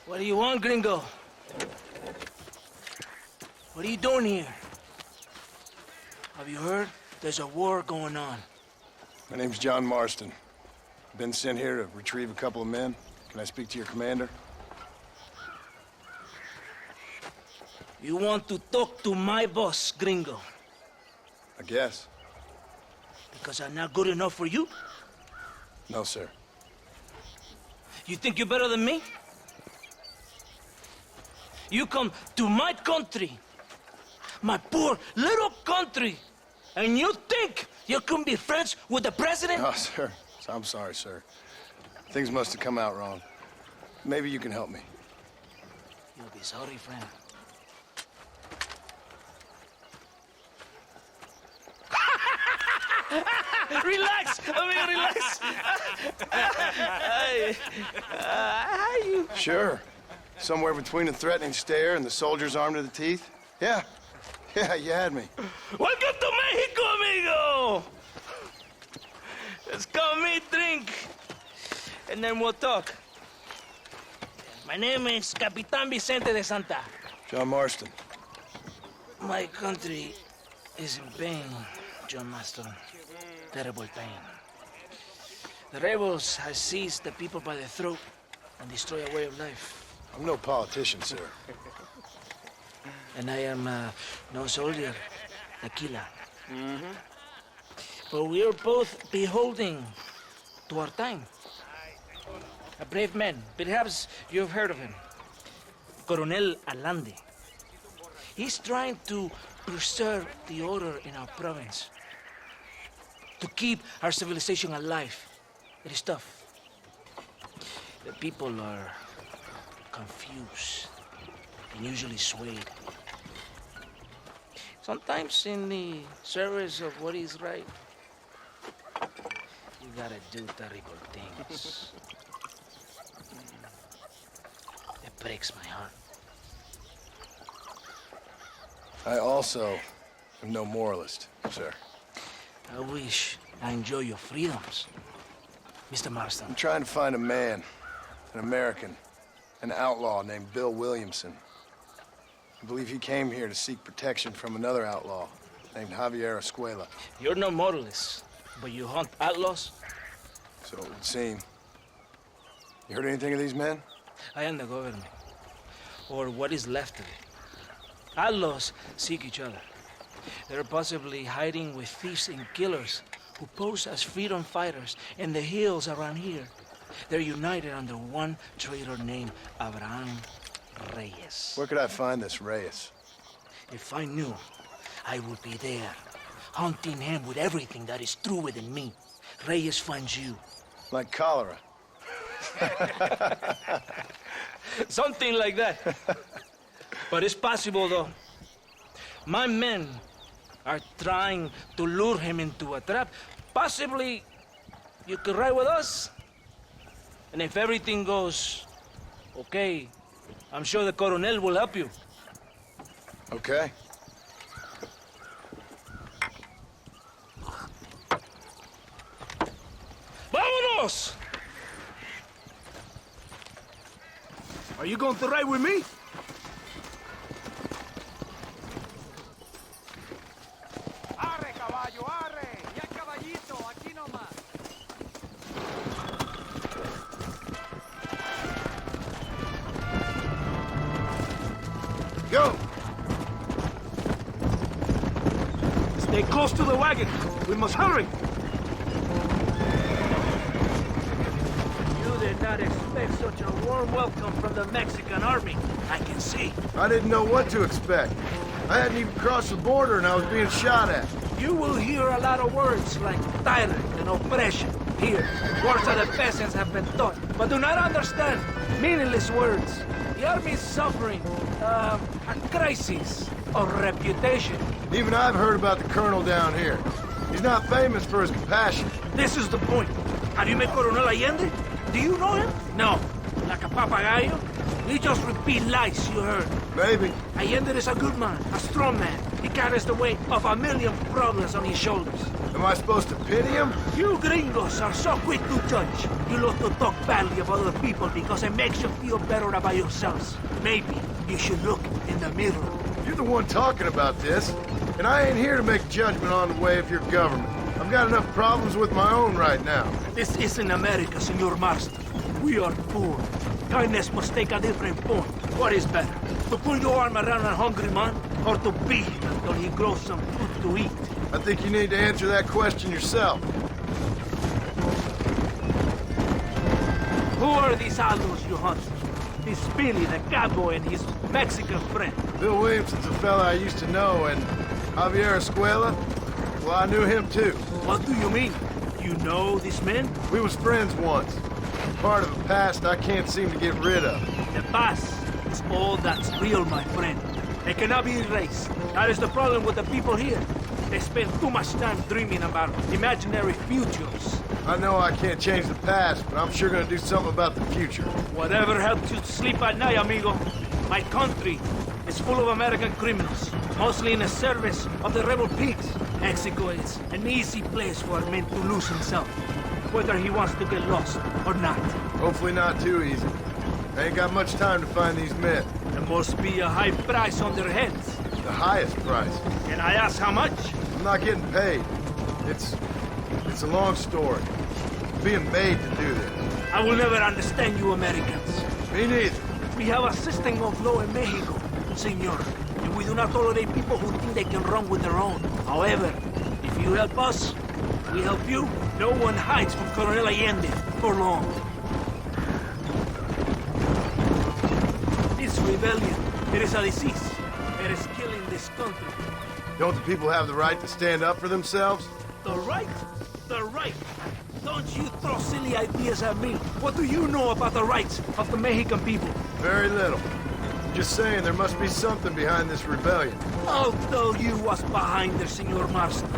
What do you want, gringo? What are you doing here? Have you heard? There's a war going on. My name's John Marston. Been sent here to retrieve a couple of men. Can I speak to your commander? You want to talk to my boss, gringo? I guess. Because I'm not good enough for you? No, sir. You think you're better than me? You come to my country, my poor little country, and you think you can be friends with the president? No, sir. I'm sorry, sir. Things must have come out wrong. Maybe you can help me. You'll be sorry, friend. Relax, amigo, relax. Sure. Somewhere between a threatening stare and the soldier's armed to the teeth? Yeah. Yeah, you had me. Welcome to Mexico, amigo! Let's come meet, drink, and then we'll talk. My name is Capitan Vicente de Santa. John Marston. My country is in pain, John Marston. Terrible pain. The rebels have seized the people by the throat and destroy a way of life. I'm no politician, sir. And I am no soldier, Aquila. But we are both beholding to our time. A brave man, perhaps you've heard of him. Coronel Allende. He's trying to preserve the order in our province. To keep our civilization alive. It is tough. The people are confused and usually swayed. Sometimes in the service of what is right, you gotta do terrible things. It breaks my heart. I also am no moralist, sir. I wish I enjoy your freedoms, Mr. Marston. I'm trying to find a man, an American, an outlaw named Bill Williamson. I believe he came here to seek protection from another outlaw named Javier Escuela. You're no moralist, but you hunt outlaws? So it would seem. You heard anything of these men? I am the government, or what is left of it. Outlaws seek each other. They're possibly hiding with thieves and killers who pose as freedom fighters in the hills around here. They're united under one traitor named Abraham Reyes. Where could I find this Reyes? If I knew, I would be there, hunting him with everything that is true within me. Reyes finds you. Like cholera. Something like that. But it's possible, though. My men are trying to lure him into a trap. Possibly, you could ride with us. And if everything goes okay, I'm sure the Coronel will help you. Okay. ¡Vámonos! Are you going to ride with me? Arre, caballo, arre. Ya caballito, aquí nomás. Go! Stay close to the wagon. We must hurry. You did not expect such a warm welcome from the Mexican army. I can see. I didn't know what to expect. I hadn't even crossed the border and I was being shot at. You will hear a lot of words like tyrant and oppression. Here, words that the peasants have been taught, but do not understand. Meaningless words. The army is suffering a crisis of reputation. Even I've heard about the colonel down here. He's not famous for his compassion. This is the point. Have you met Coronel Allende? Do you know him? No. Like a papagayo? You just repeat lies you heard. Maybe. Allende is a good man, a strong man. He carries the weight of 1,000,000 problems on his shoulders. Am I supposed to pity him? You gringos are so quick to judge. You love to talk badly of other people because it makes you feel better about yourselves. Maybe you should look in the mirror. You're the one talking about this, and I ain't here to make judgment on the way of your government. I've got enough problems with my own right now. This isn't America, Senor Marston. We are poor. Kindness must take a different form. What is better? To put your arm around a hungry man, or to beat him until he grows some food to eat? I think you need to answer that question yourself. Who are these Aldos you hunt? This Billy, the cowboy, and his Mexican friend. Bill Williamson's a fella I used to know, and Javier Escuela, well, I knew him too. What do you mean? You know these men? We was friends once. Part of a past I can't seem to get rid of. The past is all that's real, my friend. It cannot be erased. That is the problem with the people here. They spend too much time dreaming about imaginary futures. I know I can't change the past, but I'm sure gonna do something about the future. Whatever helps you sleep at night, amigo. My country is full of American criminals, mostly in the service of the rebel pigs. Mexico is an easy place for a man to lose himself, whether he wants to get lost or not. Hopefully not too easy. I ain't got much time to find these men. There must be a high price on their heads. The highest price. Can I ask how much? I'm not getting paid. It's a long story. I'm being made to do this. I will never understand you Americans. Me neither. We have a system of law in Mexico, senor, and we do not tolerate people who think they can run with their own. However, if you help us, we help you. No one hides from Colonel Allende for long. This rebellion, it is a disease. It is killing this country. Don't the people have the right to stand up for themselves? The right? The right? Don't you throw silly ideas at me. What do you know about the rights of the Mexican people? Very little. I'm just saying there must be something behind this rebellion. I'll tell you what's behind there, Senor Marston.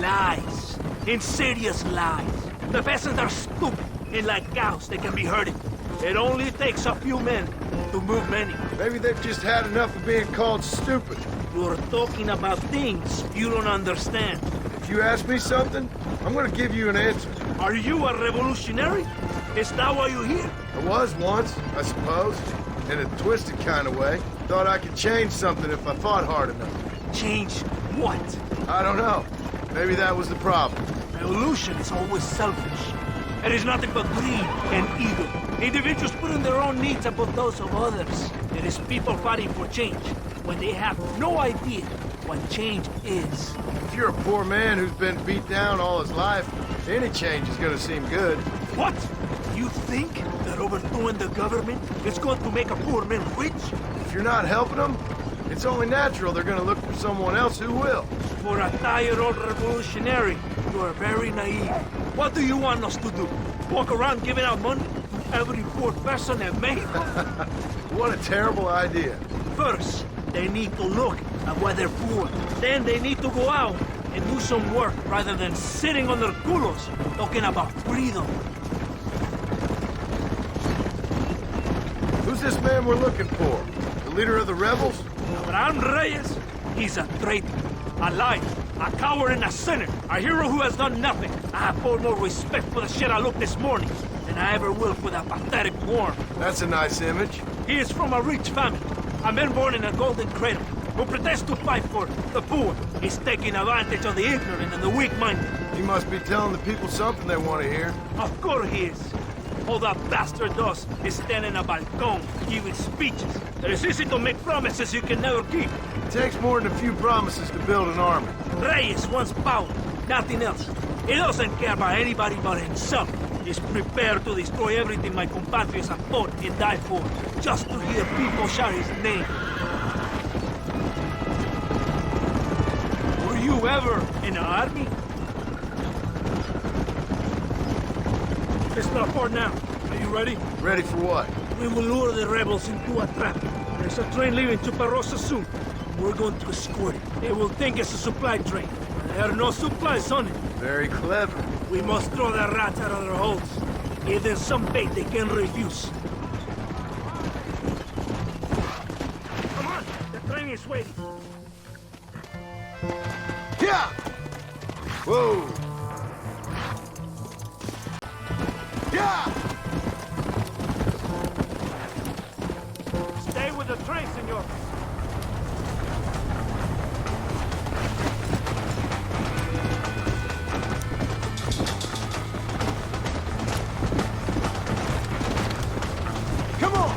Lies. Insidious lies. The peasants are stupid, and like cows, they can be herded. It only takes a few men to move many. Maybe they've just had enough of being called stupid. You're talking about things you don't understand. If you ask me something, I'm gonna give you an answer. Are you a revolutionary? Is that why you're here? I was once, I suppose. In a twisted kind of way. Thought I could change something if I fought hard enough. Change what? I don't know. Maybe that was the problem. Revolution is always selfish. It is nothing but greed and ego. Individuals putting their own needs above those of others. It is people fighting for change when they have no idea what change is. If you're a poor man who's been beat down all his life, any change is gonna seem good. What? You think that overthrowing the government is going to make a poor man rich? If you're not helping them, it's only natural they're gonna look for someone else who will. For a tired old revolutionary, you are very naive. What do you want us to do? Walk around giving out money to every poor person in Mexico? What a terrible idea. First, they need to look at why they're poor. Then they need to go out and do some work rather than sitting on their culos talking about freedom. Who's this man we're looking for? The leader of the rebels? Abraham Reyes, he's a traitor, a liar, a coward and a sinner, a hero who has done nothing. I have far more respect for the shit I looked this morning than I ever will for that pathetic worm. That's a nice image. He is from a rich family, a man born in a golden cradle, who pretends to fight for the poor. He's taking advantage of the ignorant and the weak-minded. He must be telling the people something they want to hear. Of course he is. All that bastard does is stand in a balcony, giving speeches. It is easy to make promises you can never keep. It takes more than a few promises to build an army. Reyes wants power, nothing else. He doesn't care about anybody but himself. He's prepared to destroy everything my compatriots have fought and died for, just to hear people shout his name. Were you ever in an army? Let's start for now. Are you ready? Ready for what? We will lure the rebels into a trap. There's a train leaving Chuparosa soon. We're going to escort it. They will think it's a supply train. There are no supplies on it. Very clever. We must throw the rats out of their holes. Give them some bait they can refuse. Come on! Mustang is waiting. Yeah! Whoa! Yeah! Stay with the train, senor. Come on!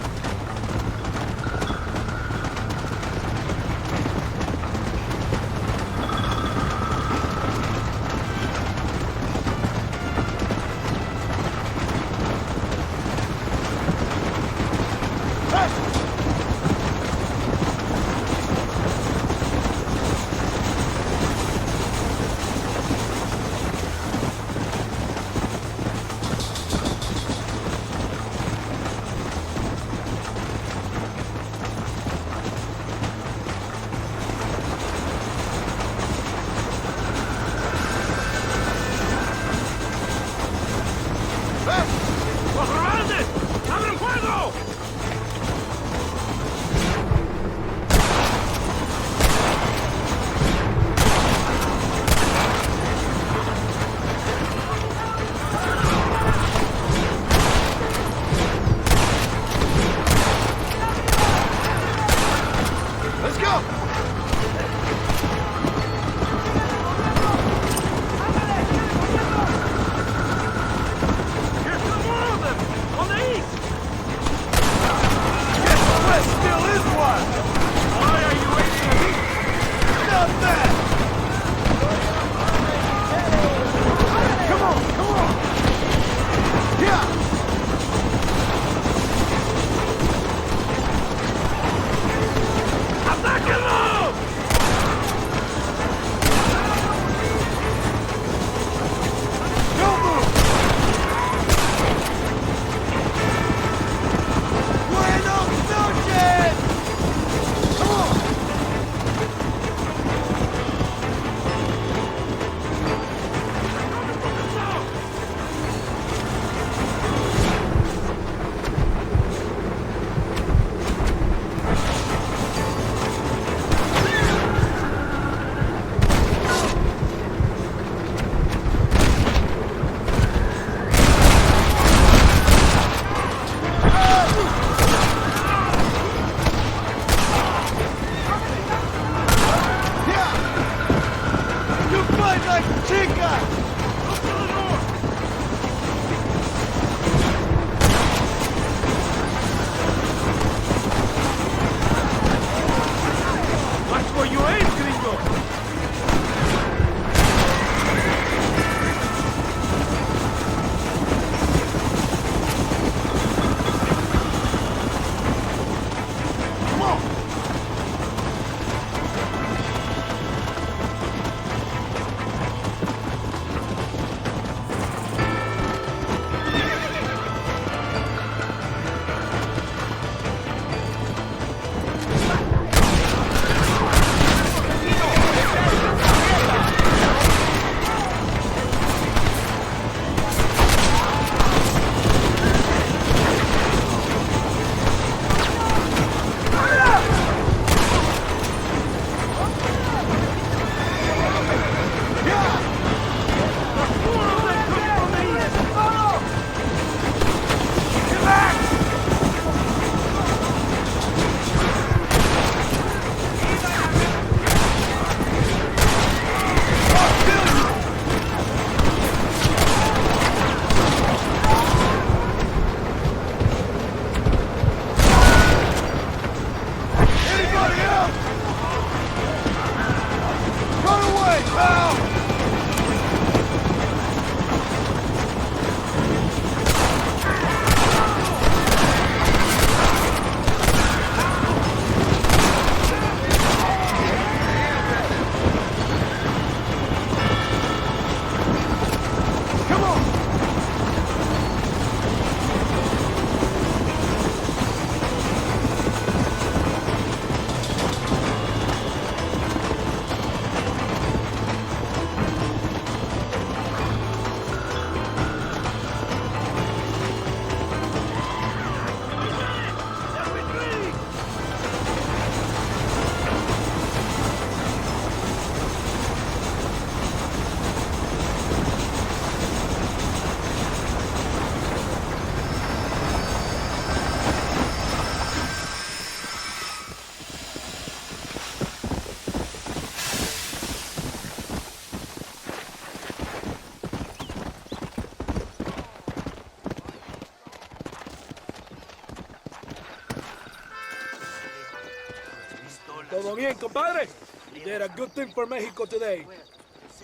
Todo bien, compadre? You did a good thing for Mexico today.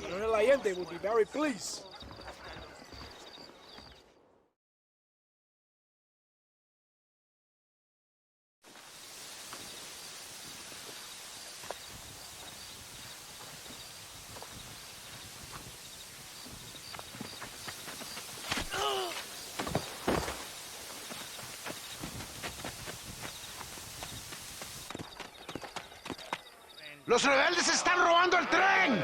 Colonel Allende will be very pleased. ¡Los rebeldes están robando el tren!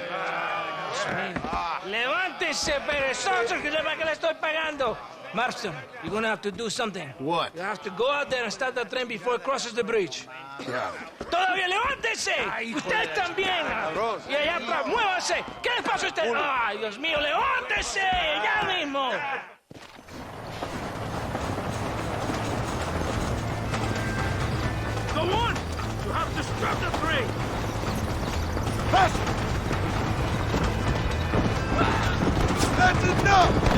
¡Levántese, perezosos, que sepa que le estoy pagando! Marston, you're gonna have to do something. What? You have to go out there and stop the train before it crosses the bridge. Yeah. ¡Todavía levántese! ¡Usted también! Y allá atrás, muévase. ¿Qué le pasa a usted? ¡Ay, Dios mío, levántese! ¡Ya mismo! Go on! You have to stop the train! That's enough!